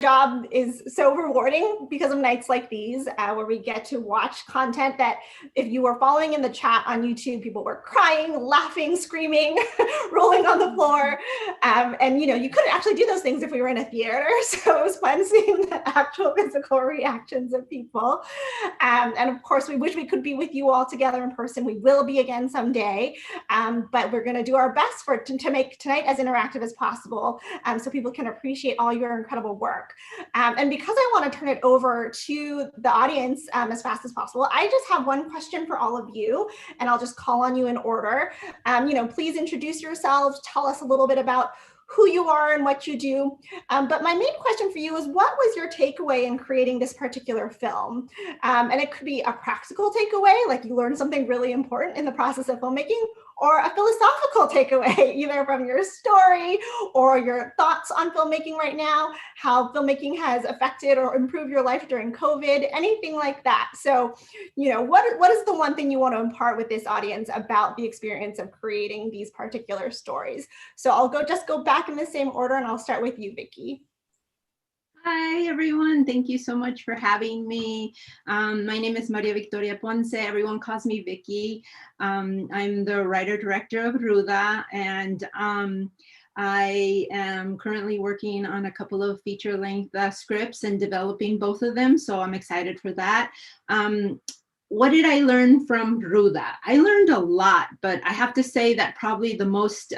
job is so rewarding because of nights like these, where we get to watch content that if you were following in the chat on YouTube, people were crying, laughing, screaming, rolling on the floor. And you couldn't actually do those things if we were in a theater. So it was fun seeing the actual physical reactions of people. And of course, we wish we could be with you all together in person. We will be again someday, but we're going to do our best to make tonight as interactive as possible, so people can appreciate all your incredible work. And because I want to turn it over to the audience as fast as possible, I just have one question for all of you, and I'll just call on you in order. Please introduce yourselves, tell us a little bit about who you are and what you do. But my main question for you is, what was your takeaway in creating this particular film? And it could be a practical takeaway, like you learned something really important in the process of filmmaking, or a philosophical takeaway, either from your story or your thoughts on filmmaking right now, how filmmaking has affected or improved your life during COVID, anything like that. So, what is the one thing you want to impart with this audience about the experience of creating these particular stories? So I'll just go back in the same order, and I'll start with you, Vicki. Hi, everyone. Thank you so much for having me. My name is Maria Victoria Ponce. Everyone calls me Vicky. I'm the writer-director of Ruda, and I am currently working on a couple of feature-length scripts and developing both of them, so I'm excited for that. What did I learn from Ruda? I learned a lot, but I have to say that probably the most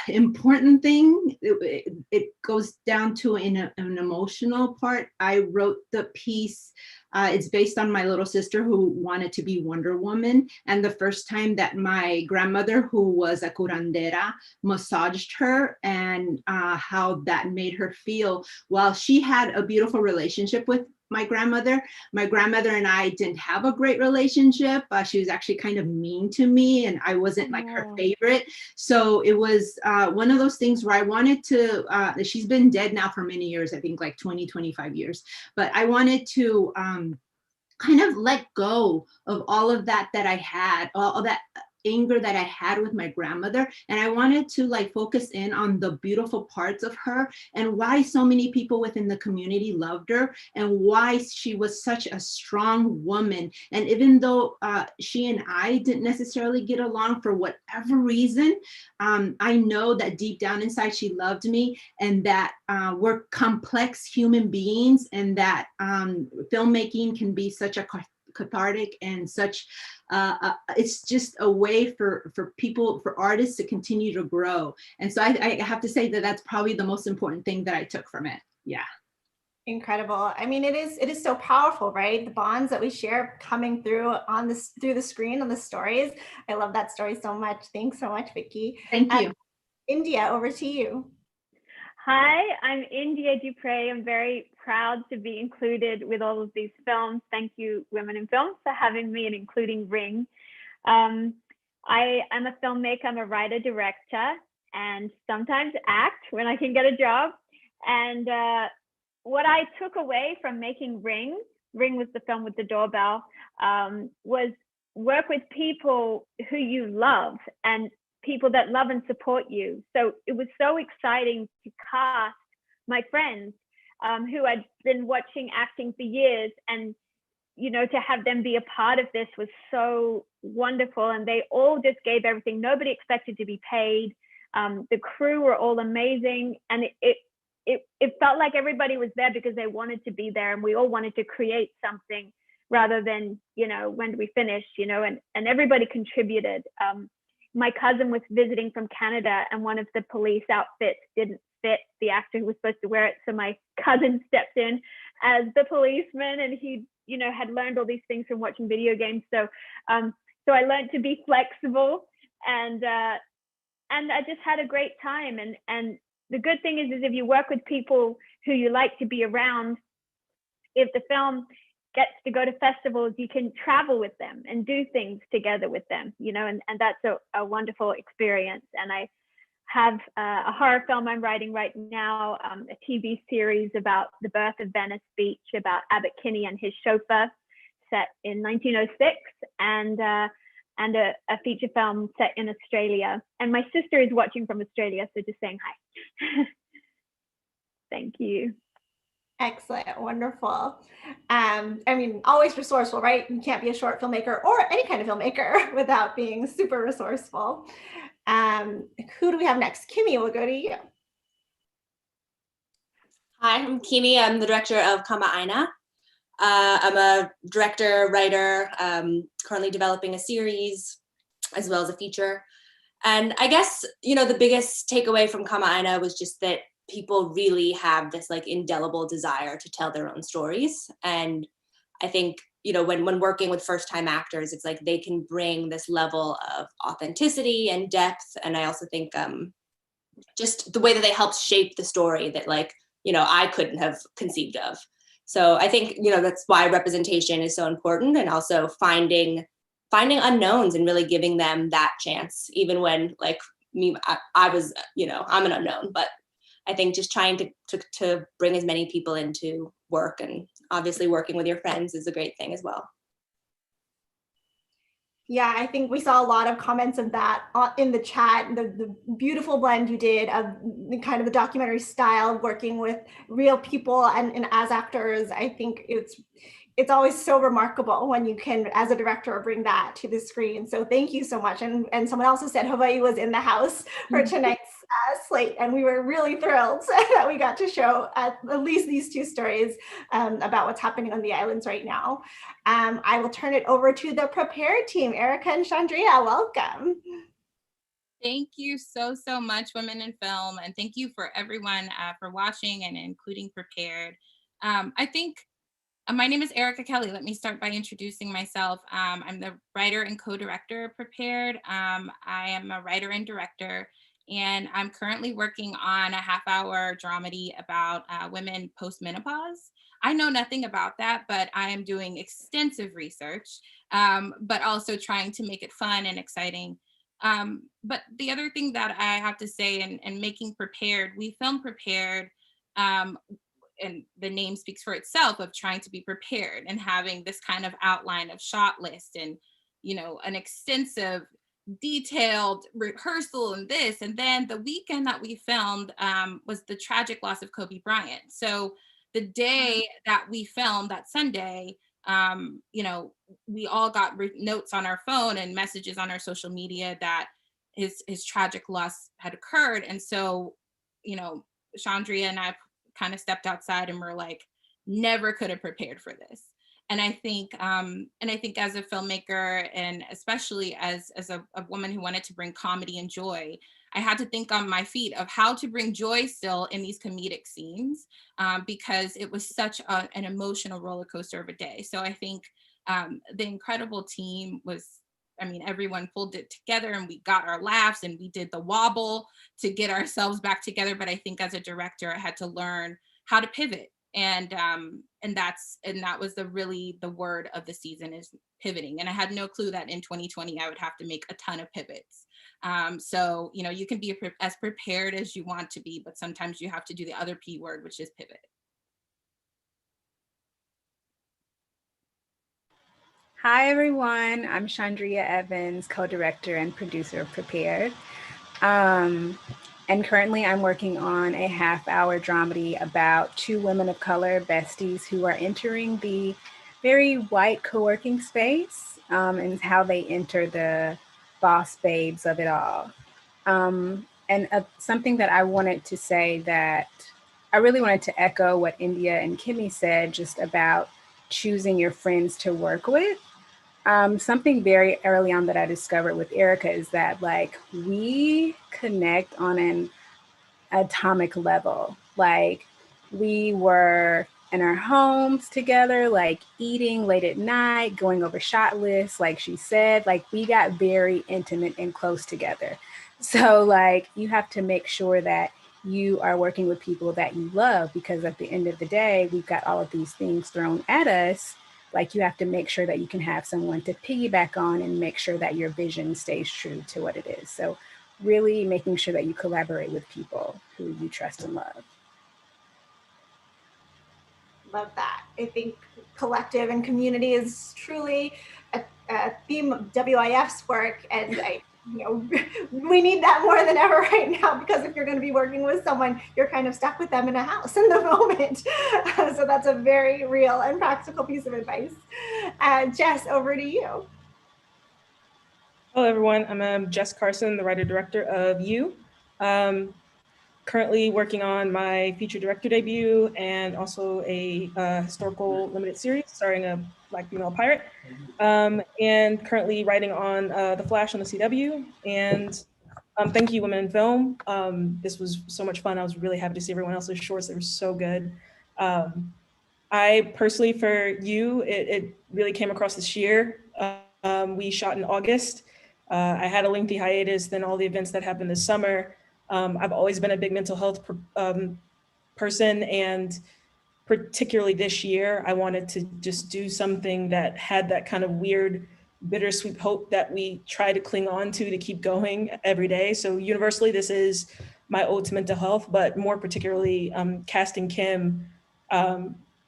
important thing, it goes down to an emotional part. I wrote the piece, it's based on my little sister who wanted to be Wonder Woman, and the first time that my grandmother, who was a curandera, massaged her, and how that made her feel. While she had a beautiful relationship with my grandmother and I didn't have a great relationship. She was actually kind of mean to me, and I wasn't like her favorite. So it was one of those things where I wanted to, she's been dead now for many years, I think like 20, 25 years, but I wanted to kind of let go of all of that I had, all that anger that I had with my grandmother, and I wanted to like focus in on the beautiful parts of her and why so many people within the community loved her and why she was such a strong woman. And even though she and I didn't necessarily get along for whatever reason, I know that deep down inside she loved me, and that we're complex human beings, and that filmmaking can be such a cathartic and such it's just a way for people, for artists to continue to grow. And so I have to say that that's probably the most important thing that I took from it. Yeah. Incredible. I mean, it is so powerful, right? The bonds that we share coming through through the screen on the stories. I love that story so much. Thanks so much, Vicki. Thank you. India, over to you. Hi, I'm India Dupre. I'm very proud to be included with all of these films. Thank you, Women in Film, for having me and including Ring. I am a filmmaker. I'm a writer-director, and sometimes act when I can get a job. And what I took away from making Ring was the film with the doorbell, was work with people who you love and people that love and support you. So it was so exciting to cast my friends who had been watching acting for years, and to have them be a part of this was so wonderful. And they all just gave everything. Nobody expected to be paid. The crew were all amazing, and it felt like everybody was there because they wanted to be there, and we all wanted to create something rather than when do we finish, and everybody contributed. My cousin was visiting from Canada, and one of the police outfits didn't fit the actor who was supposed to wear it. So my cousin stepped in as the policeman, and he, had learned all these things from watching video games. So, so I learned to be flexible, and I just had a great time. And the good thing is if you work with people who you like to be around, if the film gets to go to festivals, you can travel with them and do things together with them, and that's a wonderful experience. And I have a horror film I'm writing right now, a TV series about the birth of Venice Beach, about Abbot Kinney and his chauffeur, set in 1906, and a feature film set in Australia. And my sister is watching from Australia, so just saying hi. Thank you. Excellent, wonderful. I mean, always resourceful, right? You can't be a short filmmaker or any kind of filmmaker without being super resourceful. Who do we have next? Kimmy, we'll go to you. Hi, I'm Kimi. I'm the director of Kama Aina. I'm a director, writer, currently developing a series as well as a feature. And I guess, you know, the biggest takeaway from Kama Aina was just that people really have this like indelible desire to tell their own stories. And I think, you know, when working with first time actors, it's like they can bring this level of authenticity and depth. And I also think just the way that they help shape the story that like, you know, I couldn't have conceived of. So I think, you know, that's why representation is so important, and also finding unknowns and really giving them that chance, even when like me, I was, you know, I'm an unknown, but I think just trying to bring as many people into work, and obviously working with your friends is a great thing as well. Yeah, I think we saw a lot of comments of that in the chat, the beautiful blend you did of the kind of the documentary style, working with real people and as actors. I think it's always so remarkable when you can, as a director, bring that to the screen. So thank you so much. And someone also said Hawaii was in the house for tonight's slate, and we were really thrilled that we got to show at least these two stories about what's happening on the islands right now. I will turn it over to the Prepared team. Erica and Chandria, welcome. Thank you so much, Women in Film, and thank you for everyone for watching and including Prepared. I think my name is Erica Kelly. Let me start by introducing myself. I'm the writer and co-director of Prepared. I am a writer and director, and I'm currently working on a half-hour dramedy about women post-menopause. I know nothing about that, but I am doing extensive research, but also trying to make it fun and exciting. But the other thing that I have to say, and making Prepared, we filmed Prepared, and the name speaks for itself, of trying to be prepared and having this kind of outline of shot list and, you know, an extensive detailed rehearsal and this. And then the weekend that we filmed was the tragic loss of Kobe Bryant. So the day that we filmed, that Sunday, you know, we all got notes on our phone and messages on our social media that his tragic loss had occurred. And so, you know, Chandria and I kind of stepped outside and were like, never could have prepared for this. And I think as a filmmaker, and especially as a woman who wanted to bring comedy and joy, I had to think on my feet of how to bring joy still in these comedic scenes, because it was such an emotional roller coaster of a day. So I think the incredible team was, I mean, everyone pulled it together and we got our laughs and we did the wobble to get ourselves back together. But I think as a director, I had to learn how to pivot. And that was the word of the season, is pivoting. And I had no clue that in 2020, I would have to make a ton of pivots. So, you know, you can be as prepared as you want to be, but sometimes you have to do the other P word, which is pivot. Hi, everyone. I'm Chandria Evans, co-director and producer of Prepared. And currently I'm working on a half-hour dramedy about two women of color, besties, who are entering the very white co-working space, and how they enter the boss babes of it all. Something that I wanted to say, that I really wanted to echo what India and Kimmy said just about choosing your friends to work with. Something very early on that I discovered with Erica is that, like, we connect on an atomic level. Like, we were in our homes together, like eating late at night, going over shot lists, like she said, like we got very intimate and close together. So like, you have to make sure that you are working with people that you love, because at the end of the day, we've got all of these things thrown at us. Like, you have to make sure that you can have someone to piggyback on and make sure that your vision stays true to what it is. So really making sure that you collaborate with people who you trust and love. Love that. I think collective and community is truly a theme of WIF's work. And we need that more than ever right now, because if you're going to be working with someone, you're kind of stuck with them in a house in the moment. So that's a very real and practical piece of advice. Jess, over to you. Hello, everyone. I'm Jess Carson, the writer-director of You. Currently working on my feature director debut and also a historical limited series starring a Black female pirate. And currently writing on The Flash on the CW. And thank you, Women in Film. This was so much fun. I was really happy to see everyone else's shorts. They were so good. I personally, for You, it really came across this year. We shot in August. I had a lengthy hiatus, then all the events that happened this summer. I've always been a big mental health person, and particularly this year, I wanted to just do something that had that kind of weird, bittersweet hope that we try to cling on to keep going every day. So universally, this is my ode to mental health, but more particularly casting Kim,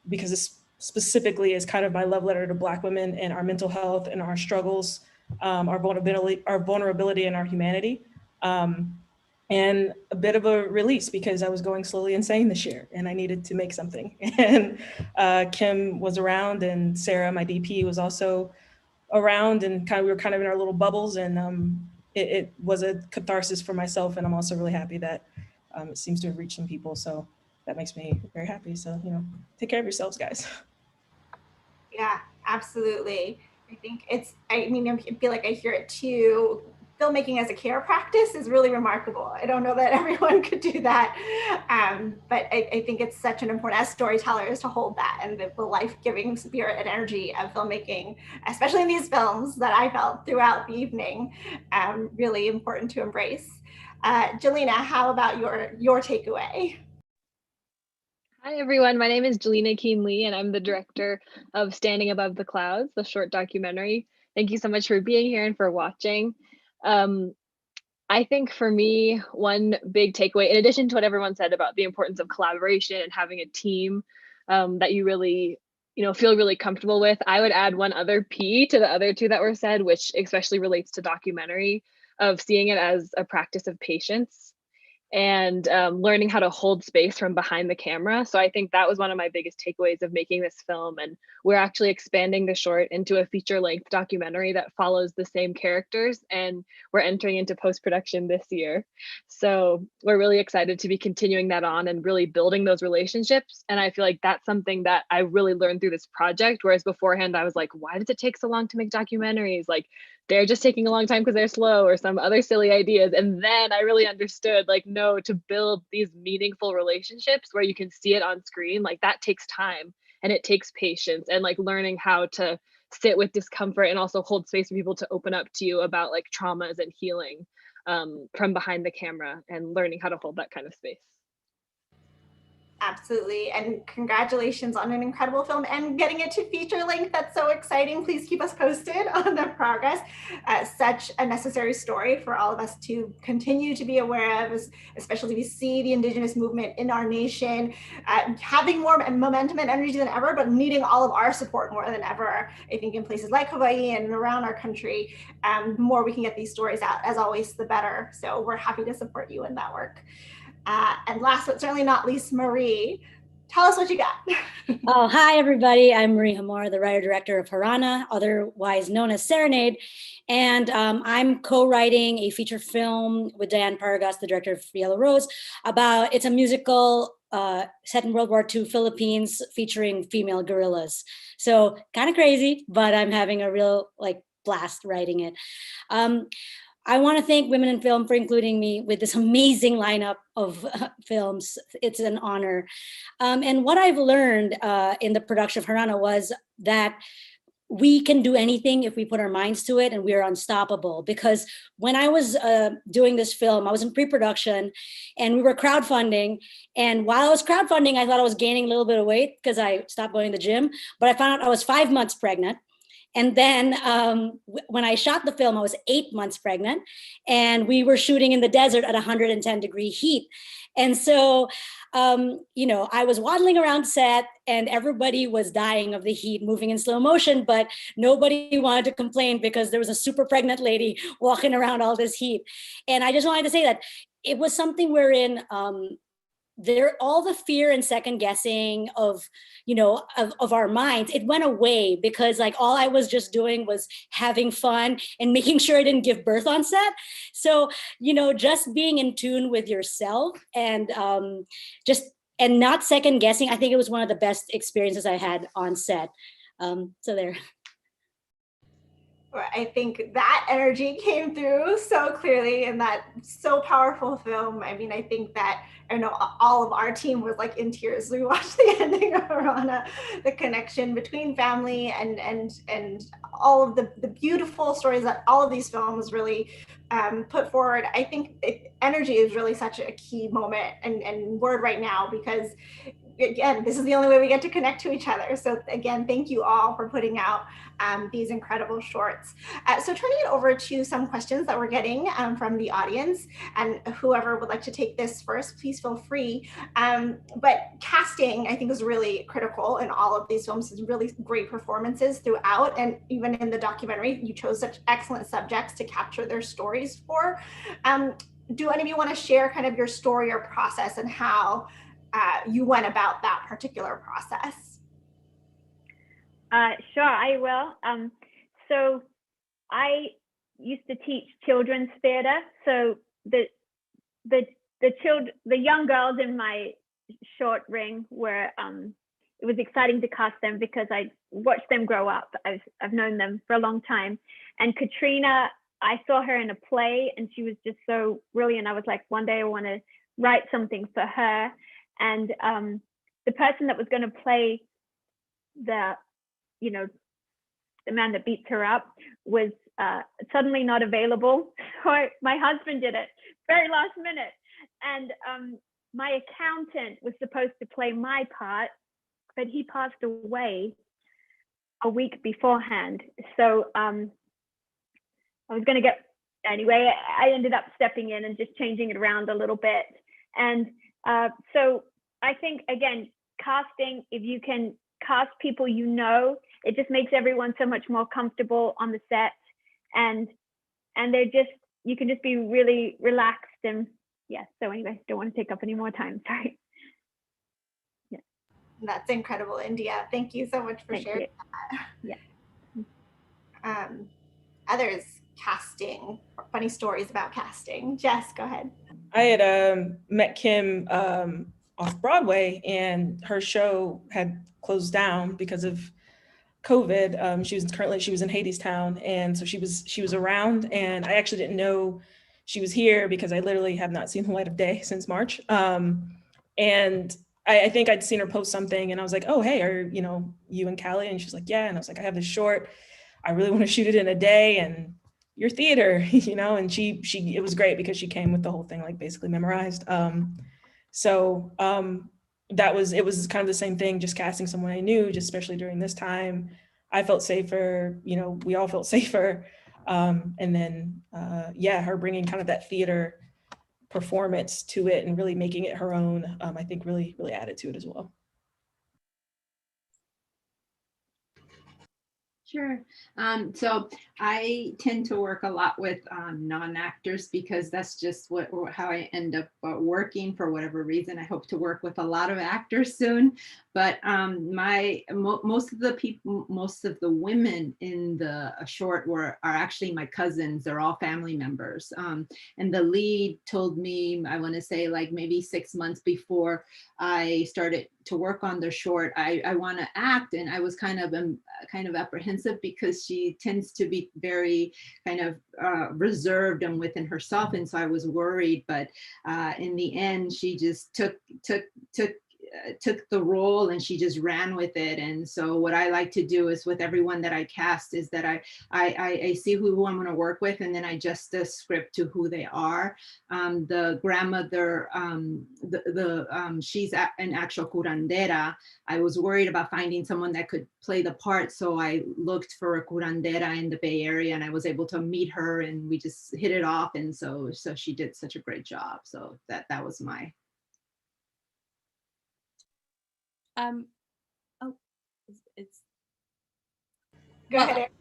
because this specifically is kind of my love letter to Black women and our mental health and our struggles, our vulnerability and our humanity. And a bit of a release, because I was going slowly insane this year and I needed to make something. And Kim was around, and Sarah, my DP, was also around, and we were kind of in our little bubbles, and it was a catharsis for myself. And I'm also really happy that it seems to have reached some people. So that makes me very happy. So, take care of yourselves, guys. Yeah, absolutely. I think I feel like I hear it too. Filmmaking as a care practice is really remarkable. I don't know that everyone could do that. But I think it's such an important, as storytellers, to hold that and the life-giving spirit and energy of filmmaking, especially in these films, that I felt throughout the evening, really important to embrace. Jelena, how about your takeaway? Hi, everyone. My name is Jelena Keen Lee, and I'm the director of Standing Above the Clouds, the short documentary. Thank you so much for being here and for watching. I think for me, one big takeaway, in addition to what everyone said about the importance of collaboration and having a team that you really, feel really comfortable with, I would add one other P to the other two that were said, which especially relates to documentary, of seeing it as a practice of patience and learning how to hold space from behind the camera. So I think that was one of my biggest takeaways of making this film. And we're actually expanding the short into a feature-length documentary that follows the same characters, and we're entering into post-production this year. So we're really excited to be continuing that on and really building those relationships. And I feel like that's something that I really learned through this project, whereas beforehand I was like, why does it take so long to make documentaries? Like, they're just taking a long time because they're slow, or some other silly ideas. And then I really understood, like, no, to build these meaningful relationships where you can see it on screen, like, that takes time and it takes patience, and like learning how to sit with discomfort and also hold space for people to open up to you about like traumas and healing from behind the camera, and learning how to hold that kind of space. Absolutely. And congratulations on an incredible film and getting it to feature length. That's so exciting. Please keep us posted on the progress. Such a necessary story for all of us to continue to be aware of, especially we see the Indigenous movement in our nation having more momentum and energy than ever, but needing all of our support more than ever. I think in places like Hawaii and around our country, the more we can get these stories out, as always, the better. So we're happy to support you in that work. And last but certainly not least, Marie, tell us what you got. Oh, hi, everybody. I'm Marie Hamor, the writer-director of Harana, otherwise known as Serenade. And I'm co-writing a feature film with Diane Paragas, the director of Yellow Rose, it's a musical set in World War II Philippines featuring female guerrillas. So kind of crazy, but I'm having a real blast writing it. I want to thank Women in Film for including me with this amazing lineup of films. It's an honor. And what I've learned in the production of Harana was that we can do anything if we put our minds to it, and we're unstoppable. Because when I was doing this film, I was in pre-production and we were crowdfunding. And while I was crowdfunding, I thought I was gaining a little bit of weight because I stopped going to the gym, but I found out I was 5 months pregnant. And then when I shot the film, I was 8 months pregnant, and we were shooting in the desert at 110-degree heat. And so you know, I was waddling around set and everybody was dying of the heat, moving in slow motion, but nobody wanted to complain because there was a super pregnant lady walking around all this heat. And I just wanted to say that it was something wherein there, all the fear and second guessing of, you know, of our minds, it went away, because like all I was just doing was having fun and making sure I didn't give birth on set. So, you know, just being in tune with yourself and and not second guessing, I think it was one of the best experiences I had on set. So there. I think that energy came through so clearly in that so powerful film. I mean, I think that, I know all of our team was like in tears. We watched the ending of Harana, the connection between family and all of the beautiful stories that all of these films really put forward. I think energy is really such a key moment and word right now, because again, this is the only way we get to connect to each other. So again, thank you all for putting out these incredible shorts. So turning it over to some questions that we're getting from the audience, and whoever would like to take this first, please feel free. But casting, I think, is really critical in all of these films. It's really great performances throughout, and even in the documentary, you chose such excellent subjects to capture their stories for. Do any of you want to share kind of your story or process and how you went about that particular process? Sure, I will. So I used to teach children's theater. So the young girls in my short ring were, it was exciting to cast them because I watched them grow up. I've known them for a long time. And Katrina, I saw her in a play and she was just so brilliant. I was like, one day I want to write something for her. And the person that was going to play the man that beats her up was suddenly not available. So my husband did it very last minute. And my accountant was supposed to play my part, but he passed away a week beforehand. So I was going to anyway, I ended up stepping in and just changing it around a little bit. And so I think, again, casting, if you can cast people you know, it just makes everyone so much more comfortable on the set, and they're just, you can just be really relaxed. And yeah, so anyway, don't want to take up any more time, sorry. Yeah, that's incredible, India. Thank you so much for sharing that. Yeah. Others casting, funny stories about casting. Jess, go ahead. I had met Kim off Broadway, and her show had closed down because of COVID. She was in Hadestown, and so she was around, and I actually didn't know she was here because I literally have not seen the light of day since March. And I think I'd seen her post something, and I was like, oh, hey, are you and Callie? And she's like, yeah. And I was like, I have this short, I really want to shoot it in a day, and your theater, and she it was great because she came with the whole thing like basically memorized. It was kind of the same thing, just casting someone I knew, just especially during this time. I felt safer, we all felt safer. And then, her bringing kind of that theater performance to it and really making it her own, I think really, really added to it as well. Sure. So I tend to work a lot with non-actors because that's just how I end up working for whatever reason. I hope to work with a lot of actors soon, but most of the women in the short are actually my cousins. They're all family members. And the lead told me, I want to say like maybe 6 months before I started to work on the short, I want to act, and I was kind of apprehensive because she tends to be very kind of reserved and within herself, and so I was worried. But in the end, she just took the role and she just ran with it. And so what I like to do is with everyone that I cast is that I see who I'm going to work with, and then I adjust the script to who they are. The grandmother, she's an actual curandera. I was worried about finding someone that could play the part, so I looked for a curandera in the Bay Area, and I was able to meet her, and we just hit it off. And so she did such a great job. So that was my Oh, it's Go well, ahead, Eric.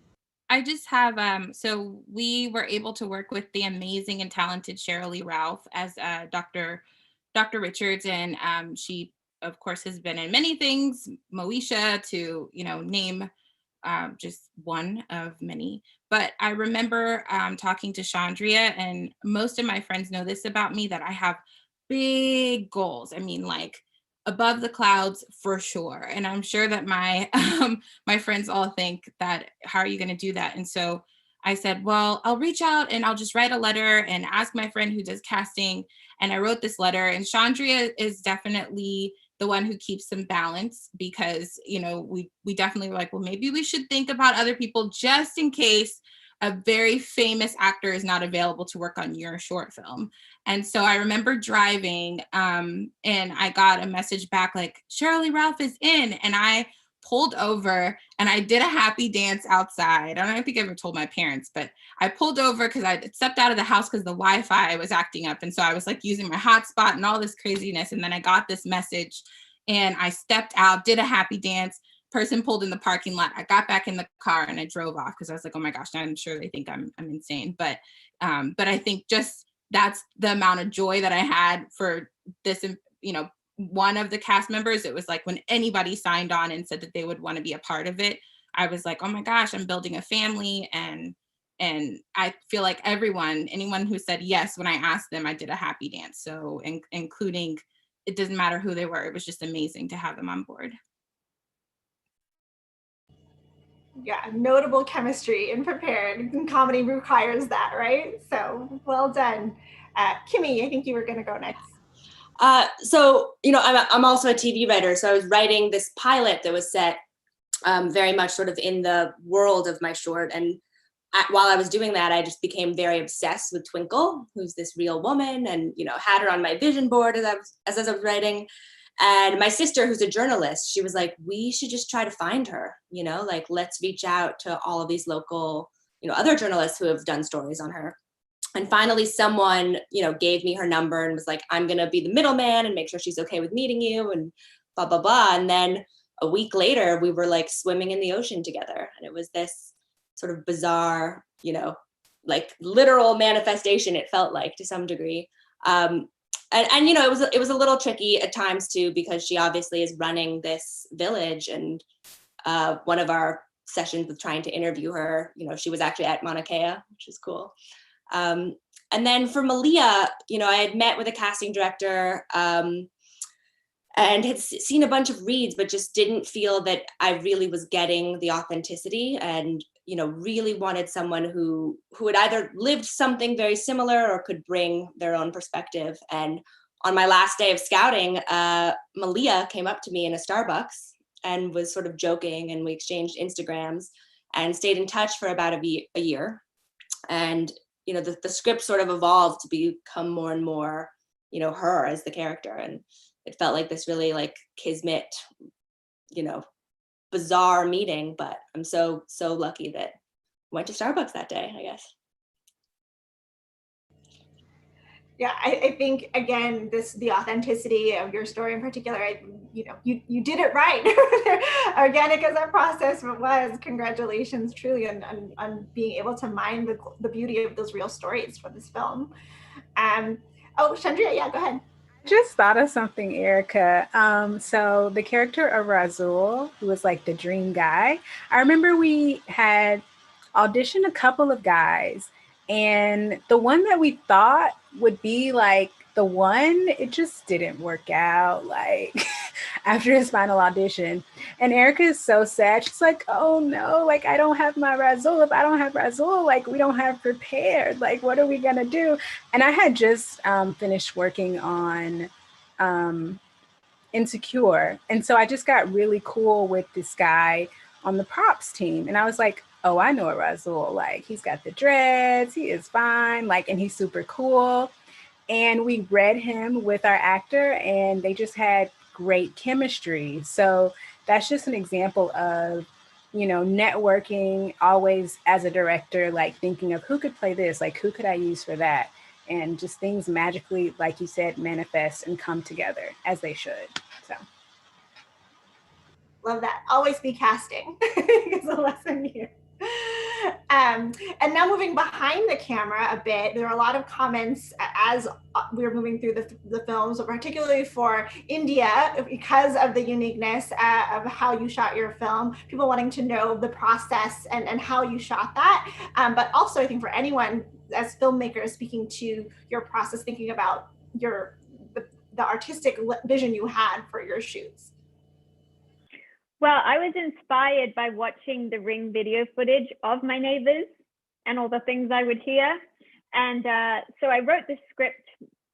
I just have, so we were able to work with the amazing and talented Cheryl Lee Ralph as Dr. Richards. And she, of course, has been in many things, Moesha to, name just one of many. But I remember talking to Chandria, and most of my friends know this about me, that I have big goals. I mean, like above the clouds for sure. And I'm sure that my my friends all think that, how are you going to do that? And so I said, well, I'll reach out and I'll just write a letter and ask my friend who does casting. And I wrote this letter, and Chandria is definitely the one who keeps some balance, because we definitely were like, well, maybe we should think about other people just in case a very famous actor is not available to work on your short film. And so I remember driving and I got a message back like, Cheryl Lee Ralph is in. And I pulled over and I did a happy dance outside. I don't think I ever told my parents, but I pulled over because I stepped out of the house because the Wi-Fi was acting up. And so I was like using my hotspot and all this craziness. And then I got this message and I stepped out, did a happy dance. Person pulled in the parking lot. I got back in the car and I drove off because I was like, oh my gosh, I'm sure they think I'm insane. But I think just that's the amount of joy that I had for this, one of the cast members. It was like when anybody signed on and said that they would want to be a part of it, I was like, oh my gosh, I'm building a family. And I feel like anyone who said yes when I asked them, I did a happy dance. So including, it doesn't matter who they were. It was just amazing to have them on board. Yeah, notable chemistry in Prepared. And comedy requires that, right? So well done. Kimmy, I think you were going to go next. So, I'm also a TV writer. So I was writing this pilot that was set very much sort of in the world of my short. And while I was doing that, I just became very obsessed with Twinkle, who's this real woman, and, had her on my vision board as I was writing. And my sister, who's a journalist, she was like, we should just try to find her, like, let's reach out to all of these local, other journalists who have done stories on her. And finally, someone, gave me her number and was like, I'm going to be the middleman and make sure she's okay with meeting you and blah, blah, blah. And then a week later, we were like swimming in the ocean together. And it was this sort of bizarre, like literal manifestation, it felt like, to some degree. And it was a little tricky at times too, because she obviously is running this village, and one of our sessions with trying to interview her, she was actually at Mauna Kea, which is cool. And then for Malia, I had met with a casting director and had seen a bunch of reads, but just didn't feel that I really was getting the authenticity, and really wanted someone who had either lived something very similar or could bring their own perspective. And on my last day of scouting, Malia came up to me in a Starbucks and was sort of joking, and we exchanged Instagrams and stayed in touch for about a year. And the script sort of evolved to become more and more, her as the character. And it felt like this really like kismet, bizarre meeting, but I'm so lucky that I went to Starbucks that day, I guess. Yeah, I think, again, the authenticity of your story in particular, you did it right. Organic as that process was. Congratulations, truly, on being able to mine the beauty of those real stories for this film. Chandria, yeah, go ahead. Just thought of something, Erica. So the character of Razul, who was like the dream guy, I remember we had auditioned a couple of guys, and the one that we thought would be like the one, it just didn't work out, like after his final audition. And Erica is so sad. She's like, oh no, like I don't have my Razul. If I don't have Razul, like we don't have Prepared. Like, what are we gonna do? And I had just finished working on Insecure. And so I just got really cool with this guy on the props team. And I was like, oh, I know a Razul. Like, he's got the dreads, he is fine, like, and he's super cool. And we read him with our actor, and they just had great chemistry. So that's just an example of, networking always as a director, like thinking of who could play this, like who could I use for that? And just things magically, like you said, manifest and come together as they should. So. Love that. Always be casting is a lesson here. And now moving behind the camera a bit, there are a lot of comments as we're moving through the films, particularly for India, because of the uniqueness of how you shot your film, people wanting to know the process and how you shot that. But also I think for anyone as filmmakers speaking to your process, thinking about the artistic vision you had for your shoots. Well, I was inspired by watching the Ring video footage of my neighbors and all the things I would hear. And so I wrote the script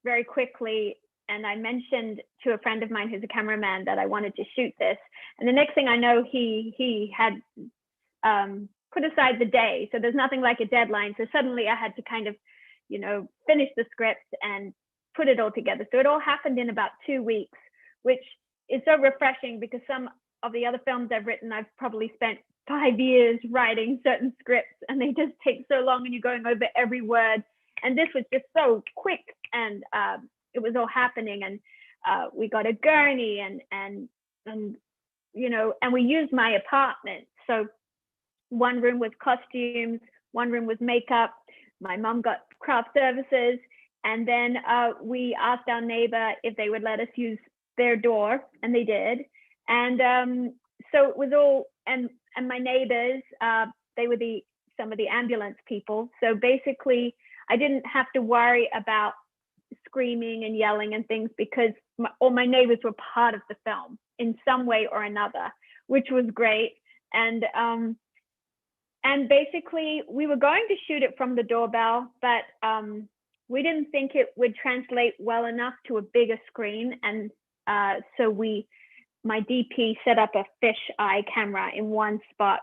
very quickly, and I mentioned to a friend of mine who's a cameraman that I wanted to shoot this. And the next thing I know, he had put aside the day. So there's nothing like a deadline. So suddenly I had to kind of, finish the script and put it all together. So it all happened in about 2 weeks, which is so refreshing because some of the other films I've written, I've probably spent 5 years writing certain scripts and they just take so long and you're going over every word. And this was just so quick and it was all happening. And we got a gurney and we used my apartment. So one room was costumes, one room was makeup. My mom got craft services. And then we asked our neighbor if they would let us use their door, and they did. And so it was all, and my neighbors, they were some of the ambulance people. So basically, I didn't have to worry about screaming and yelling and things because all my neighbors were part of the film in some way or another, which was great. And basically, we were going to shoot it from the doorbell, but we didn't think it would translate well enough to a bigger screen. And so my DP set up a fish eye camera in one spot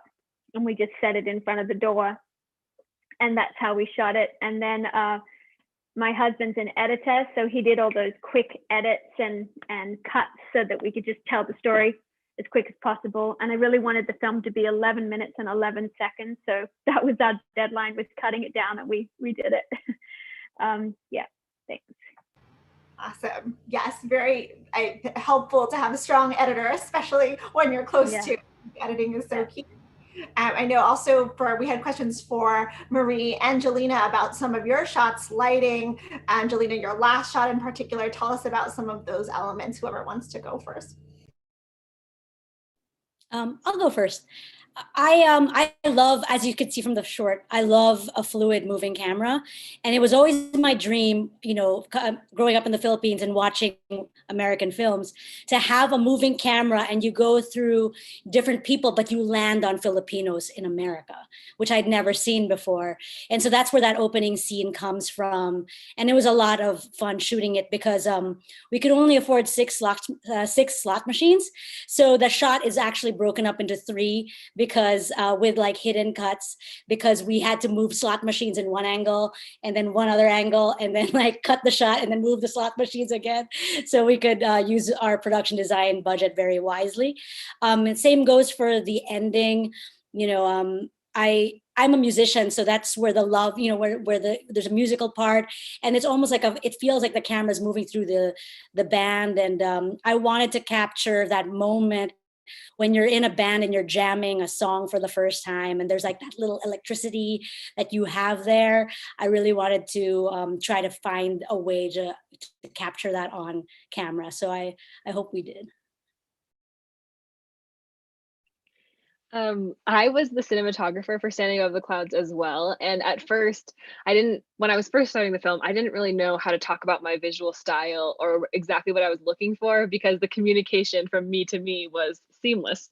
and we just set it in front of the door. And that's how we shot it. And then my husband's an editor, so he did all those quick edits and cuts so that we could just tell the story as quick as possible. And I really wanted the film to be 11 minutes and 11 seconds. So that was our deadline, was cutting it down, and we did it. Yeah, thanks. Awesome. Yes, very helpful to have a strong editor, especially when you're close to editing is so key. I know also we had questions for Marie and Jelena about some of your shots, lighting. Jelena, your last shot in particular, tell us about some of those elements, whoever wants to go first. I'll go first. I love, as you could see from the short, I love a fluid moving camera. And it was always my dream, growing up in the Philippines and watching American films, to have a moving camera and you go through different people, but you land on Filipinos in America, which I'd never seen before. And so that's where that opening scene comes from. And it was a lot of fun shooting it because we could only afford six slot machines. So the shot is actually broken up into 3 because with like hidden cuts, because we had to move slot machines in one angle and then one other angle and then like cut the shot and then move the slot machines again. So we could use our production design budget very wisely. And same goes for the ending. I'm a musician, so that's where the love, where there's a musical part, and it's almost like it feels like the camera's moving through the band, and I wanted to capture that moment when you're in a band and you're jamming a song for the first time and there's like that little electricity that you have there. I really wanted to try to find a way to capture that on camera. So I hope we did. I was the cinematographer for Standing Above the Clouds as well. And at first, when I was first starting the film, I didn't really know how to talk about my visual style or exactly what I was looking for because the communication from me to me was seamless.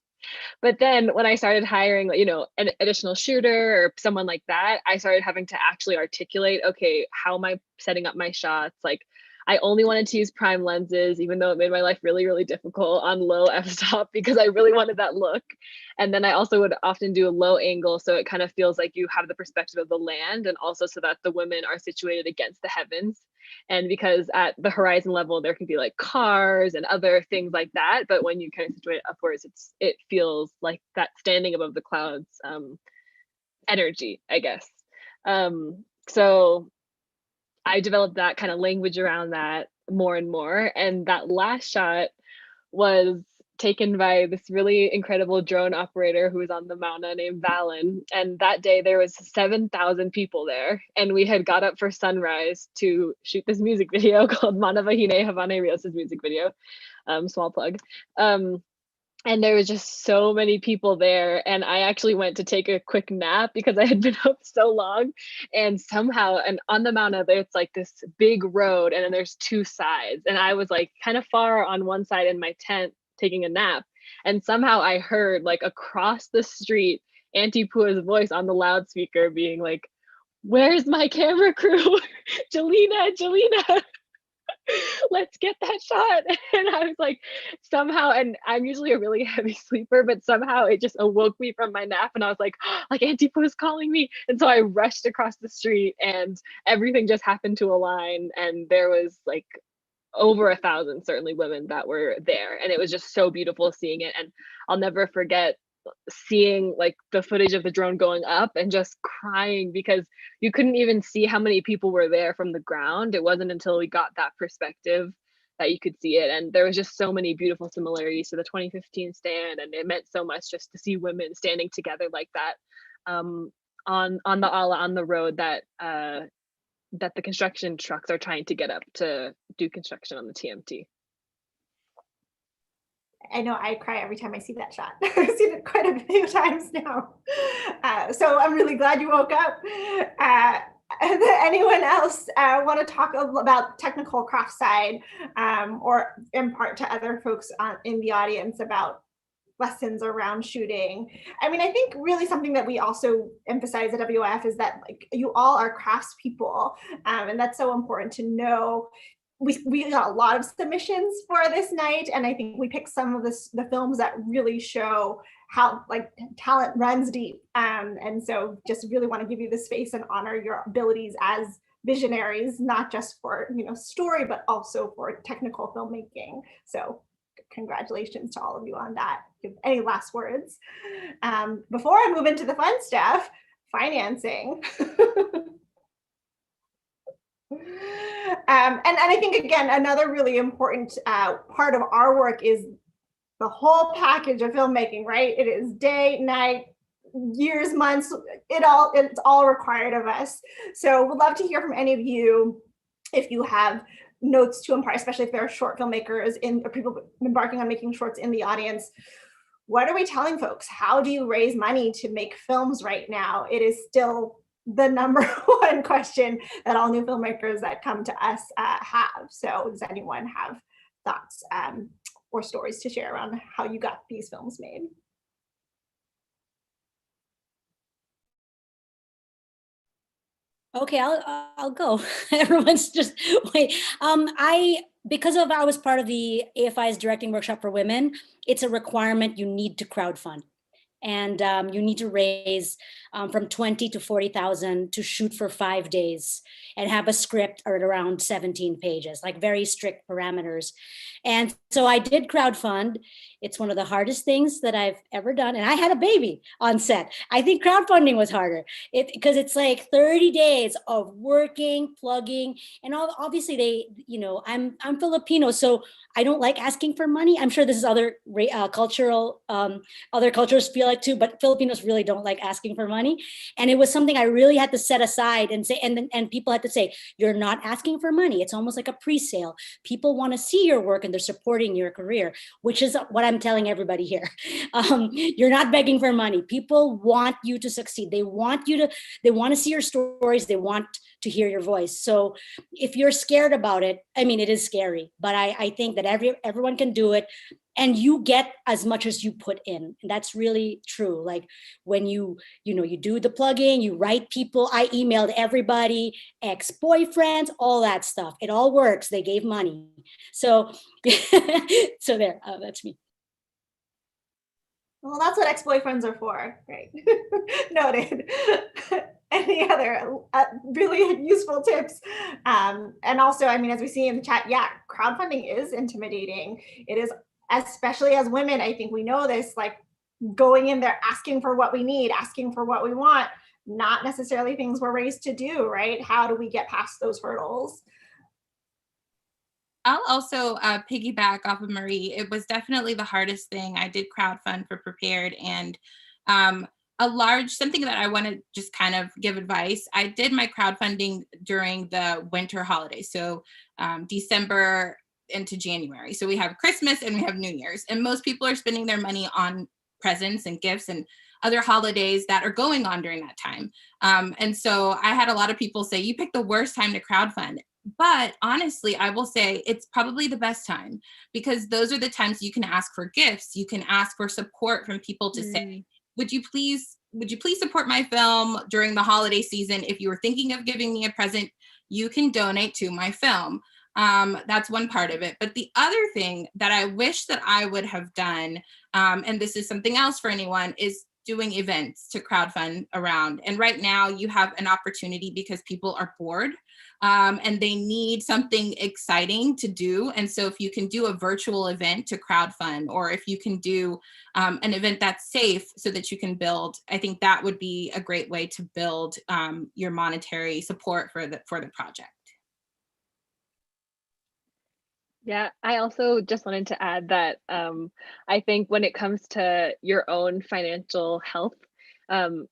But then when I started hiring, an additional shooter or someone like that, I started having to actually articulate, okay, how am I setting up my shots? Like, I only wanted to use prime lenses, even though it made my life really, really difficult on low f-stop because I really wanted that look. And then I also would often do a low angle. So it kind of feels like you have the perspective of the land and also so that the women are situated against the heavens. And because at the horizon level, there could be like cars and other things like that. But when you kind of situate it upwards, it feels like that standing above the clouds energy, I guess. So I developed that kind of language around that more and more. And that last shot was taken by this really incredible drone operator who was on the Mauna named Valen. And that day there was 7,000 people there. And we had got up for sunrise to shoot this music video called Mana Vahine Havane Rios' music video, small plug. And there was just so many people there. And I actually went to take a quick nap because I had been up so long. And somehow, and on the Mauna, there's like this big road and then there's two sides. And I was like kind of far on one side in my tent taking a nap. And somehow I heard like across the street, Auntie Pua's voice on the loudspeaker being like, "Where's my camera crew? Jelena, let's get that shot." And I was like, somehow, and I'm usually a really heavy sleeper, but somehow it just awoke me from my nap and I was like, oh, like Auntie Pooh's calling me. And so I rushed across the street and everything just happened to align. And there was like over 1,000 certainly women that were there. And it was just so beautiful seeing it. And I'll never forget seeing like the footage of the drone going up and just crying because you couldn't even see how many people were there from the ground. It wasn't until we got that perspective that you could see it. And there was just so many beautiful similarities to the 2015 stand. And it meant so much just to see women standing together like that on the Ala, on the road that that the construction trucks are trying to get up to do construction on the TMT. I know I cry every time I see that shot. I've seen it quite a few times now. So I'm really glad you woke up. Anyone else want to talk about technical craft side or impart to other folks in the audience about lessons around shooting? I mean, I think really something that we also emphasize at WIF is that like you all are craftspeople, and that's so important to know. We got a lot of submissions for this night, and I think we picked some of the films that really show how like talent runs deep. And so just really want to give you the space and honor your abilities as visionaries, not just for story, but also for technical filmmaking. So congratulations to all of you on that. Any last words? Before I move into the fun stuff, financing. And I think, again, another really important part of our work is the whole package of filmmaking, right? It is day, night, years, months, it's all required of us. So we'd love to hear from any of you if you have notes to impart, especially if there are short filmmakers or people embarking on making shorts in the audience. What are we telling folks? How do you raise money to make films right now? It is still the number one question that all new filmmakers that come to us have. So does anyone have thoughts or stories to share around how you got these films made? Okay, I'll go. Everyone's just wait. Because I was part of the AFI's directing workshop for women, it's a requirement. You need to crowdfund. And you need to raise from 20 to 40,000 to shoot for 5 days and have a script at around 17 pages, like very strict parameters. And so I did crowdfund. It's one of the hardest things that I've ever done. And I had a baby on set. I think crowdfunding was harder because it's like 30 days of working, plugging, and obviously I'm Filipino, so I don't like asking for money. I'm sure this is other other cultures feel like too, but Filipinos really don't like asking for money. And it was something I really had to set aside and say, and people had to say, you're not asking for money. It's almost like a pre-sale. People want to see your work and they're supporting your career, which is what I'm telling everybody here. You're not begging for money. People want you to succeed. They want to see your stories. They want to hear your voice. So if you're scared about it, I mean, it is scary, but I think that everyone can do it. And you get as much as you put in. And that's really true. Like when you do the plugging, you write people. I emailed everybody, ex-boyfriends, all that stuff. It all works. They gave money. So, so there, that's me. Well, that's what ex-boyfriends are for, right? Noted. Any other really useful tips? And also, I mean, as we see in the chat, yeah, crowdfunding is intimidating. It is, especially as women, I think we know this, like going in there, asking for what we need, asking for what we want, not necessarily things we're raised to do, right? How do we get past those hurdles? I'll also piggyback off of Marie. It was definitely the hardest thing. I did crowdfund for Prepared, and something that I want to just kind of give advice. I did my crowdfunding during the winter holidays, so December into January. So we have Christmas and we have New Year's, and most people are spending their money on presents and gifts and other holidays that are going on during that time. And so I had a lot of people say, you picked the worst time to crowdfund. But honestly, I will say it's probably the best time, because those are the times you can ask for gifts. You can ask for support from people to say, would you please support my film during the holiday season? If you were thinking of giving me a present, you can donate to my film. That's one part of it. But the other thing that I wish that I would have done, and this is something else for anyone, is doing events to crowdfund around. And right now you have an opportunity because people are bored and they need something exciting to do. And so if you can do a virtual event to crowdfund, or if you can do an event that's safe so that you can build, I think that would be a great way to build your monetary support for the project. Yeah, I also just wanted to add that I think when it comes to your own financial health,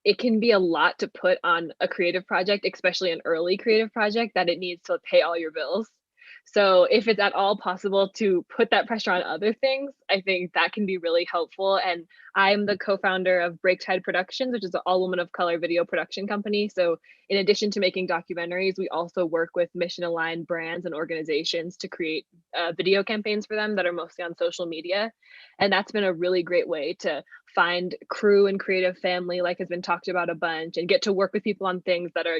it can be a lot to put on a creative project, especially an early creative project, that it needs to pay all your bills. So if it's at all possible to put that pressure on other things, I think that can be really helpful. And I'm the co-founder of Breaktide Productions, which is an all woman of color video production company. So in addition to making documentaries, we also work with mission aligned brands and organizations to create video campaigns for them that are mostly on social media. And that's been a really great way to find crew and creative family, like has been talked about a bunch, and get to work with people on things that are,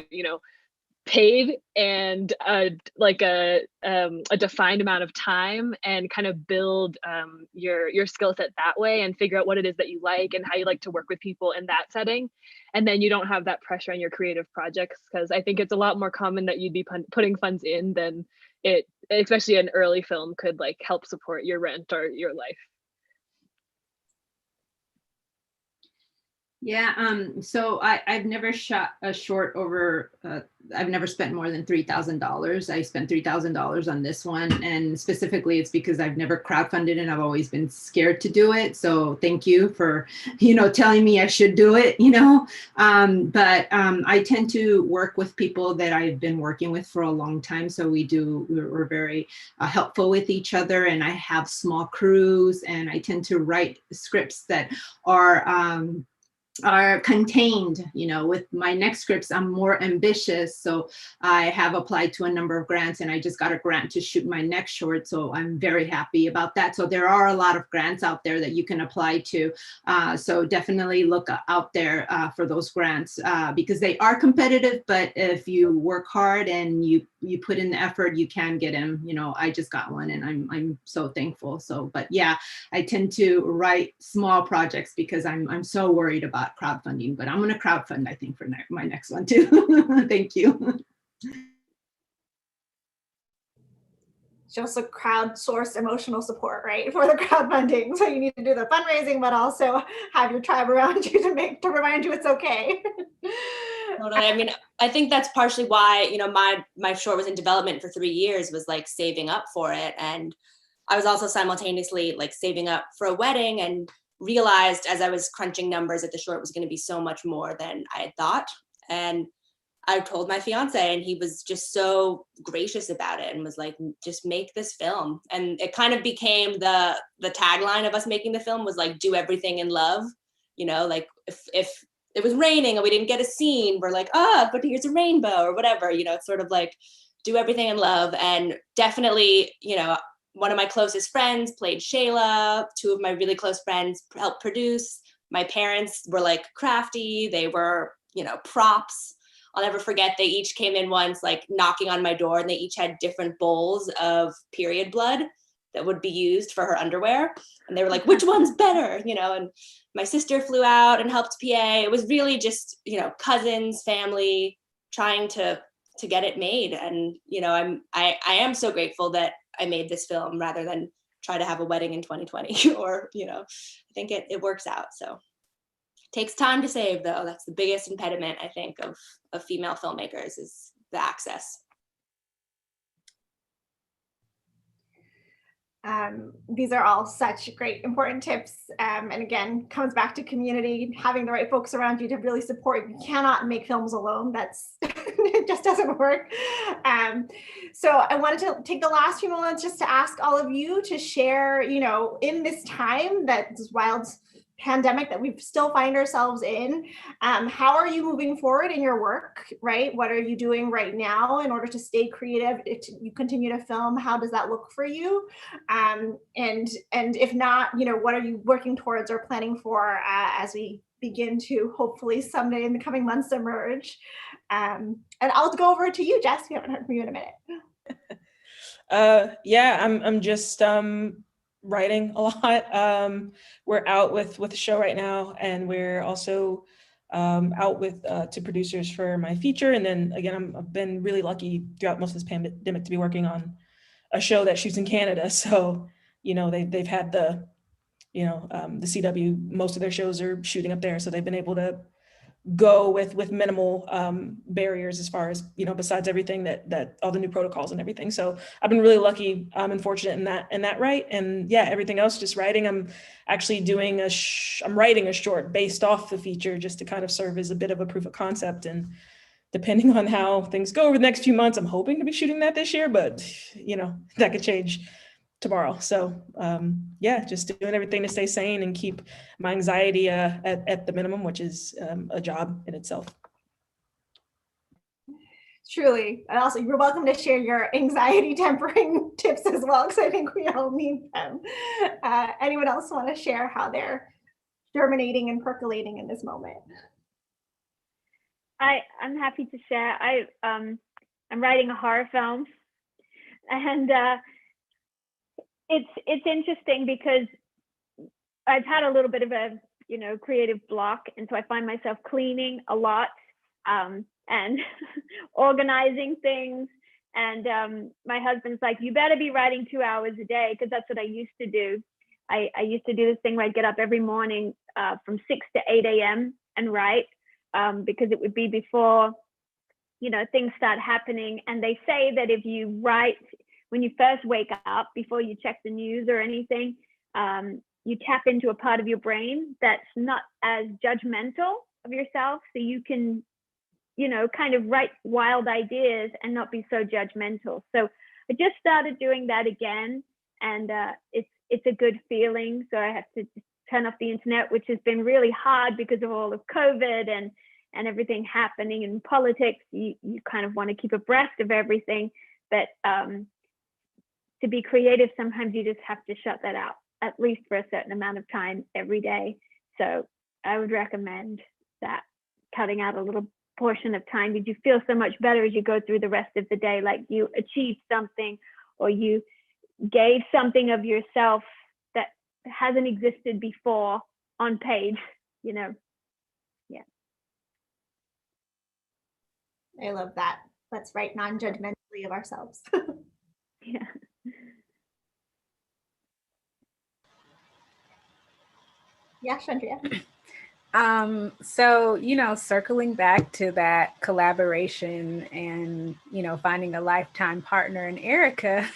paid and like a defined amount of time, and kind of build your skill set that way, and figure out what it is that you like and how you like to work with people in that setting. And then you don't have that pressure on your creative projects, because I think it's a lot more common that you'd be putting funds in than it, especially an early film, could like help support your rent or your life. Yeah, so I've never shot a short over, I've never spent more than $3,000. I spent $3,000 on this one, and specifically it's because I've never crowdfunded and I've always been scared to do it. So thank you for, telling me I should do it, but I tend to work with people that I've been working with for a long time. So we're very helpful with each other, and I have small crews, and I tend to write scripts that are contained. With my next scripts, I'm more ambitious. So I have applied to a number of grants, and I just got a grant to shoot my next short. So I'm very happy about that. So there are a lot of grants out there that you can apply to. So definitely look out there for those grants because they are competitive, but if you work hard and you put in the effort, you can get them. I just got one, and I'm so thankful. So, but yeah, I tend to write small projects because I'm so worried about crowdfunding, but I'm going to crowdfund, I think, for my next one too. Thank you. She also crowdsourced emotional support, right, for the crowdfunding. So you need to do the fundraising, but also have your tribe around you to remind you it's okay. Totally. I mean, I think that's partially why, my short was in development for 3 years, was like saving up for it. And I was also simultaneously like saving up for a wedding, and realized as I was crunching numbers that the short was going to be so much more than I had thought. And I told my fiance, and he was just so gracious about it and was like, just make this film. And it kind of became the tagline of us making the film was like, do everything in love. Like if it was raining and we didn't get a scene, we're like, but here's a rainbow or whatever, it's sort of like do everything in love. And definitely, one of my closest friends played Shayla. 2 of my really close friends helped produce. My parents were like crafty. They were, props. I'll never forget, they each came in once, like knocking on my door, and they each had different bowls of period blood that would be used for her underwear. And they were like, which one's better? And my sister flew out and helped PA. It was really just, cousins, family, trying to get it made. And, I am so grateful that I made this film rather than try to have a wedding in 2020 or, I think it works out. So it takes time to save, though. That's the biggest impediment, I think, of female filmmakers, is the access. These are all such great, important tips. And again, comes back to community, having the right folks around you to really support. You cannot make films alone. That's it just doesn't work. So I wanted to take the last few moments just to ask all of you to share, you know, in this time, that this wild pandemic that we still find ourselves in, how are you moving forward in your work, right? What are you doing right now in order to stay creative? If you continue to film, how does that look for you? And if not, you know, what are you working towards or planning for as we begin to hopefully someday in the coming months emerge? And I'll go over to you, Jess. We haven't heard from you in a minute. Yeah, I'm just writing a lot. We're out with a show right now, and we're also out with to producers for my feature. And then again, I've been really lucky throughout most of this pandemic to be working on a show that shoots in Canada. So, you know, they've had the, you know, the CW, most of their shows are shooting up there. So they've been able to go with minimal barriers as far as, you know, besides everything that all the new protocols and everything. So I've been really lucky and fortunate in that right. And yeah, everything else, just writing. I'm actually doing I'm writing a short based off the feature just to kind of serve as a bit of a proof of concept. And depending on how things go over the next few months, I'm hoping to be shooting that this year, but you know, that could change tomorrow. So yeah, just doing everything to stay sane and keep my anxiety at the minimum, which is a job in itself. Truly. And also, you're welcome to share your anxiety tempering tips as well, because I think we all need them. Anyone else want to share how they're germinating and percolating in this moment? I'm happy to share. I'm writing a horror film, and it's interesting because I've had a little bit of a, you know, creative block, and so I find myself cleaning a lot and organizing things. And my husband's like, you better be writing 2 hours a day, because that's what I used to do. I used to do this thing where I'd get up every morning from 6 to 8 a.m. and write, because it would be before, you know, things start happening. And they say that if you write when you first wake up, before you check the news or anything, you tap into a part of your brain that's not as judgmental of yourself. So you can, you know, kind of write wild ideas and not be so judgmental. So I just started doing that again, and it's a good feeling. So I have to just turn off the internet, which has been really hard because of all of COVID and everything happening in politics. You kind of want to keep abreast of everything, but to be creative, sometimes you just have to shut that out, at least for a certain amount of time every day. So I would recommend that, cutting out a little portion of time, because you feel so much better as you go through the rest of the day, like you achieved something, or you gave something of yourself that hasn't existed before on page, you know. Yeah. I love that. Let's write non-judgmentally of ourselves. Yeah. Yeah, Chandria. So, you know, circling back to that collaboration and, you know, finding a lifetime partner in Erica,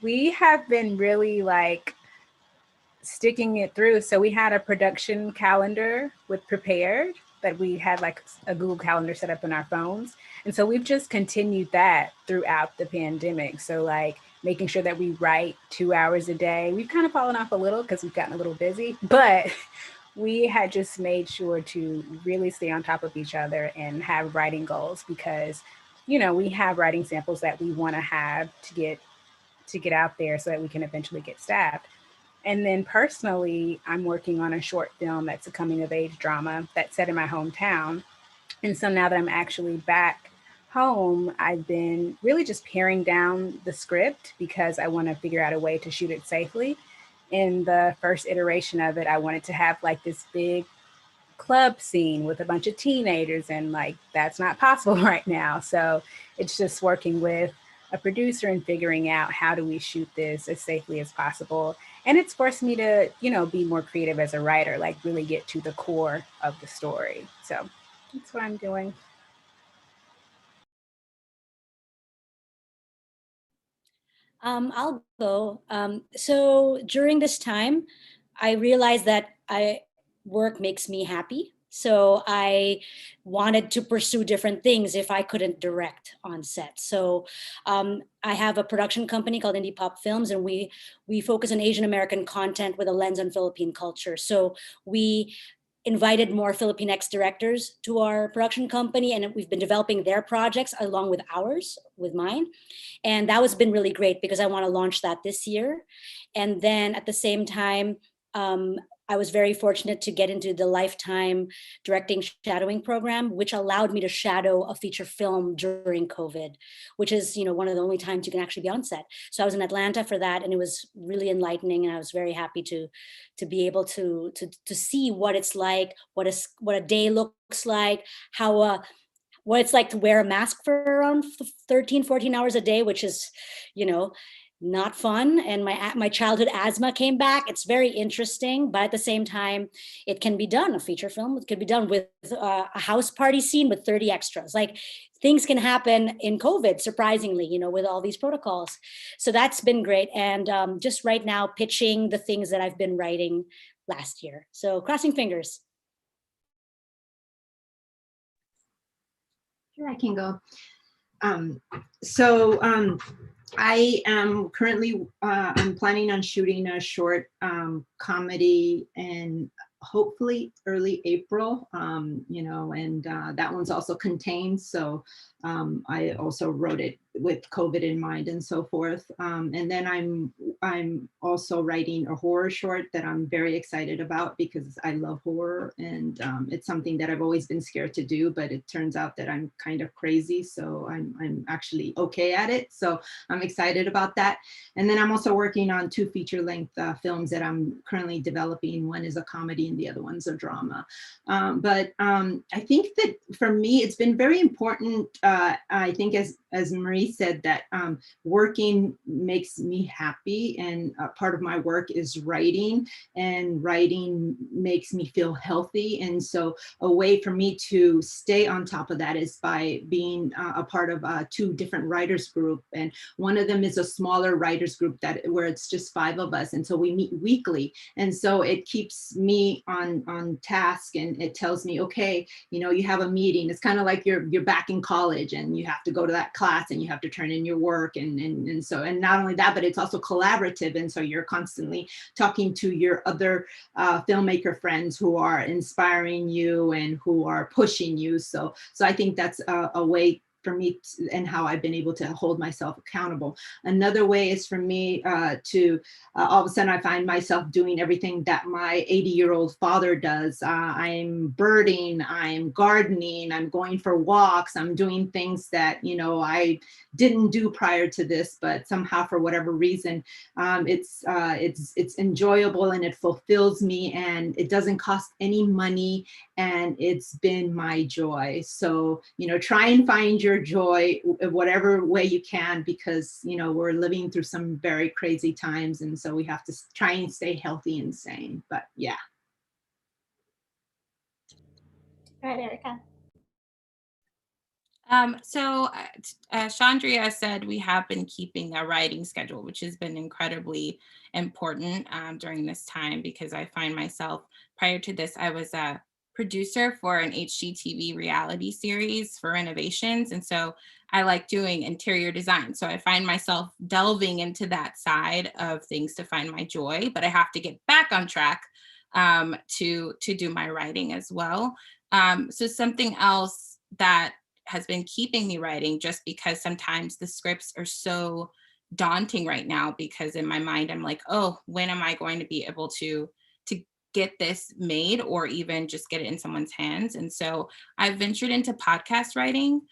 we have been really like sticking it through. So we had a production calendar with Prepared that we had like a Google Calendar set up in our phones. And so we've just continued that throughout the pandemic. So like making sure that we write 2 hours a day. We've kind of fallen off a little because we've gotten a little busy, but we had just made sure to really stay on top of each other and have writing goals, because, you know, we have writing samples that we want to have to get out there so that we can eventually get staffed. And then personally, I'm working on a short film that's a coming of age drama that's set in my hometown. And so now that I'm actually back home, I've been really just paring down the script because I want to figure out a way to shoot it safely. In the first iteration of it, I wanted to have like this big club scene with a bunch of teenagers, and like that's not possible right now. So it's just working with a producer and figuring out how do we shoot this as safely as possible. And it's forced me to, you know, be more creative as a writer, like really get to the core of the story. So that's what I'm doing. I'll go. So during this time, I realized that work makes me happy. So I wanted to pursue different things if I couldn't direct on set. So I have a production company called Indie Pop Films, and we focus on Asian American content with a lens on Philippine culture. So we invited more Filipinx directors to our production company, and we've been developing their projects along with ours, with mine. And that has been really great because I want to launch that this year. And then at the same time, I was very fortunate to get into the Lifetime Directing Shadowing Program, which allowed me to shadow a feature film during COVID, which is, one of the only times you can actually be on set. So I was in Atlanta for that, and it was really enlightening, and I was very happy to be able to see what it's like, what a day looks like, how what it's like to wear a mask for around 13, 14 hours a day, which is, not fun. And my childhood asthma came back. It's very interesting, but at the same time, it can be done. A feature film, it could be done with a house party scene with 30 extras. Like, things can happen in COVID, surprisingly, with all these protocols. So that's been great. And just right now, pitching the things that I've been writing last year. So crossing fingers. Sure, I can go. I am currently, I'm planning on shooting a short comedy and hopefully early April, and that one's also contained. So I also wrote it with COVID in mind and so forth. And then I'm also writing a horror short that I'm very excited about because I love horror, and it's something that I've always been scared to do, but it turns out that I'm kind of crazy. So I'm actually okay at it. So I'm excited about that. And then I'm also working on 2 feature-length films that I'm currently developing. One is a comedy and the other one's a drama. But I think that for me, it's been very important. I think as Marie said, that working makes me happy, and part of my work is writing, and writing makes me feel healthy. And so a way for me to stay on top of that is by being a part of 2 different writers group. And one of them is a smaller writers group where it's just 5 of us. And so we meet weekly. And so it keeps me on task, and it tells me, okay, you have a meeting. It's kind of like you're back in college and you have to go to that class and you have to turn in your work. And so not only that, but it's also collaborative. And so you're constantly talking to your other filmmaker friends who are inspiring you and who are pushing you. So I think that's a way for me and how I've been able to hold myself accountable. Another way is for me to all of a sudden I find myself doing everything that my 80-year-old father does. I'm birding, I'm gardening, I'm going for walks, I'm doing things that I didn't do prior to this, but somehow for whatever reason it's enjoyable and it fulfills me, and it doesn't cost any money, and it's been my joy. So try and find your joy whatever way you can, because we're living through some very crazy times, and so we have to try and stay healthy and sane. But yeah. All right, Erica. Chandria said we have been keeping a writing schedule, which has been incredibly important during this time, because I find myself, prior to this, I was a producer for an HGTV reality series for renovations. And so I like doing interior design. So I find myself delving into that side of things to find my joy, but I have to get back on track to do my writing as well. So something else that has been keeping me writing, just because sometimes the scripts are so daunting right now, because in my mind, I'm like, oh, when am I going to be able to get this made, or even just get it in someone's hands? And so I've ventured into podcast writing.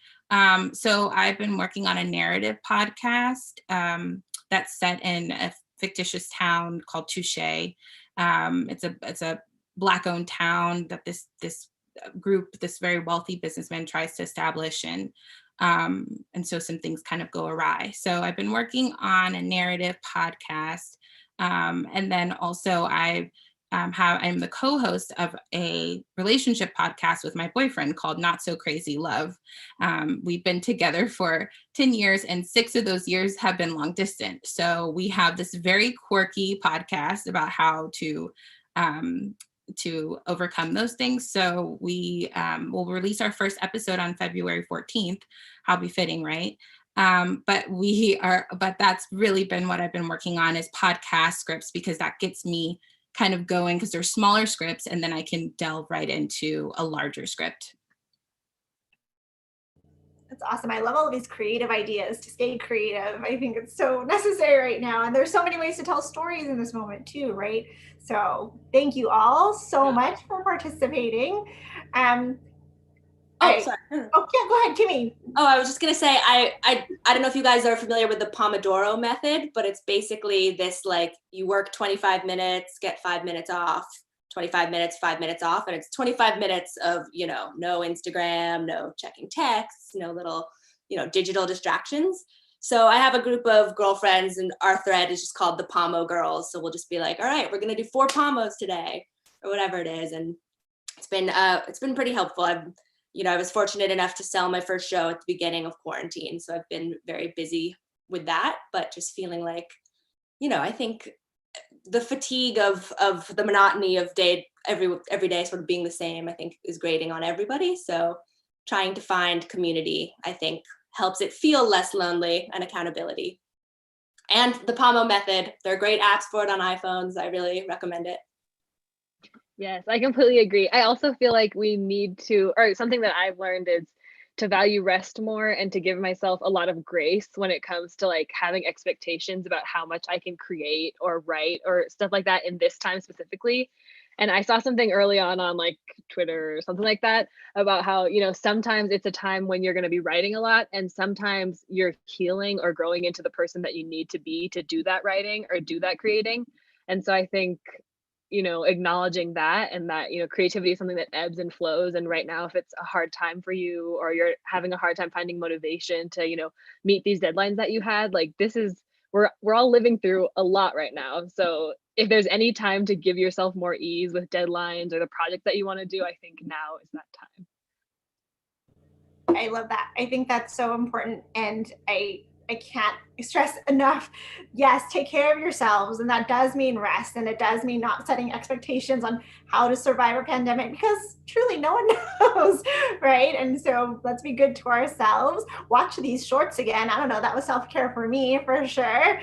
So I've been working on a narrative podcast that's set in a fictitious town called Touche. It's a Black-owned town that this group, this very wealthy businessman, tries to establish, and so some things kind of go awry. So I've been working on a narrative podcast, and then also I've I'm the co-host of a relationship podcast with my boyfriend called Not So Crazy Love. We've been together for 10 years and 6 of those years have been long distance. So we have this very quirky podcast about how to overcome those things. So we will release our first episode on February 14th. How befitting, right? But that's really been what I've been working on is podcast scripts, because that gets me kind of going, because they're smaller scripts and then I can delve right into a larger script. That's awesome. I love all of these creative ideas to stay creative. I think it's so necessary right now. And there's so many ways to tell stories in this moment too, right? So thank you all so much for participating. Sorry. Oh yeah, go ahead, Kimmy. Oh, I was just gonna say, I don't know if you guys are familiar with the Pomodoro method, but it's basically this, like, you work 25 minutes, get 5 minutes off, 25 minutes, 5 minutes off, and it's 25 minutes of, no Instagram, no checking texts, no little, digital distractions. So I have a group of girlfriends, and our thread is just called the Pomo Girls. So we'll just be like, all right, we're gonna do 4 Pomos today, or whatever it is, and it's been pretty helpful. I was fortunate enough to sell my first show at the beginning of quarantine. So I've been very busy with that, but just feeling like, I think the fatigue of the monotony of every day sort of being the same, I think is grating on everybody. So trying to find community, I think, helps it feel less lonely, and accountability. And the Pomo method, there are great apps for it on iPhones. I really recommend it. Yes, I completely agree. I also feel like we need to, or something that I've learned is to value rest more and to give myself a lot of grace when it comes to like having expectations about how much I can create or write or stuff like that in this time specifically. And I saw something early on like Twitter or something like that about how, sometimes it's a time when you're going to be writing a lot, and sometimes you're healing or growing into the person that you need to be to do that writing or do that creating. And so I think, acknowledging that, and that, creativity is something that ebbs and flows. And right now, if it's a hard time for you, or you're having a hard time finding motivation to, meet these deadlines that you had, like we're all living through a lot right now. So if there's any time to give yourself more ease with deadlines or the project that you want to do, I think now is that time. I love that. I think that's so important. And I can't stress enough, yes, take care of yourselves. And that does mean rest. And it does mean not setting expectations on how to survive a pandemic, because truly no one knows, right? And so let's be good to ourselves. Watch these shorts again. I don't know, that was self-care for me for sure.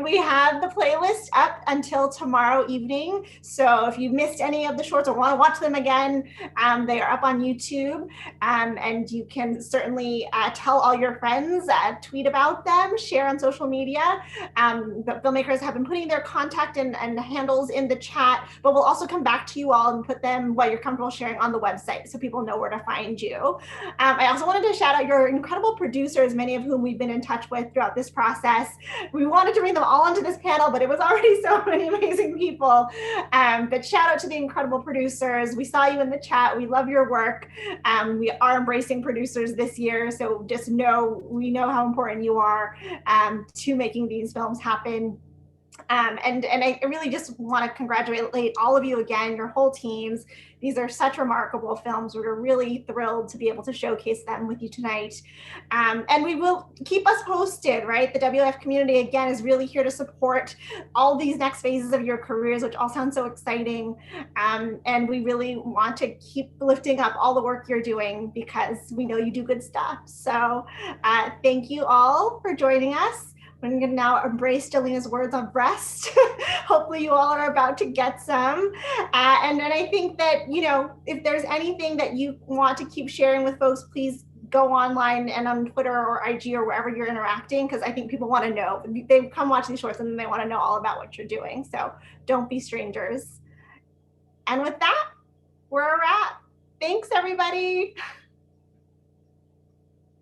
We have the playlist up until tomorrow evening. So if you missed any of the shorts or want to watch them again, they are up on YouTube. And you can certainly tell all your friends, tweet about them, share on social media. The filmmakers have been putting their contact and handles in the chat, but we'll also come back to you all and put them while you're comfortable sharing on the website so people know where to find you. I also wanted to shout out your incredible producers, many of whom we've been in touch with throughout this process. We wanted to bring them all onto this panel, but it was already so many amazing people. But shout out to the incredible producers. We saw you in the chat. We love your work. We are embracing producers this year, so just we know how important you are to making these films happen. And I really just want to congratulate all of you again, your whole teams. These are such remarkable films. We're really thrilled to be able to showcase them with you tonight. And we will keep us posted, right? The WIF community, again, is really here to support all these next phases of your careers, which all sound so exciting. And we really want to keep lifting up all the work you're doing, because we know you do good stuff. So thank you all for joining us. I'm going to now embrace Delina's words of rest. Hopefully you all are about to get some. And then I think that, if there's anything that you want to keep sharing with folks, please go online and on Twitter or IG or wherever you're interacting, because I think people want to know. They come watch these shorts and then they want to know all about what you're doing. So don't be strangers. And with that, we're a wrap. Thanks, everybody.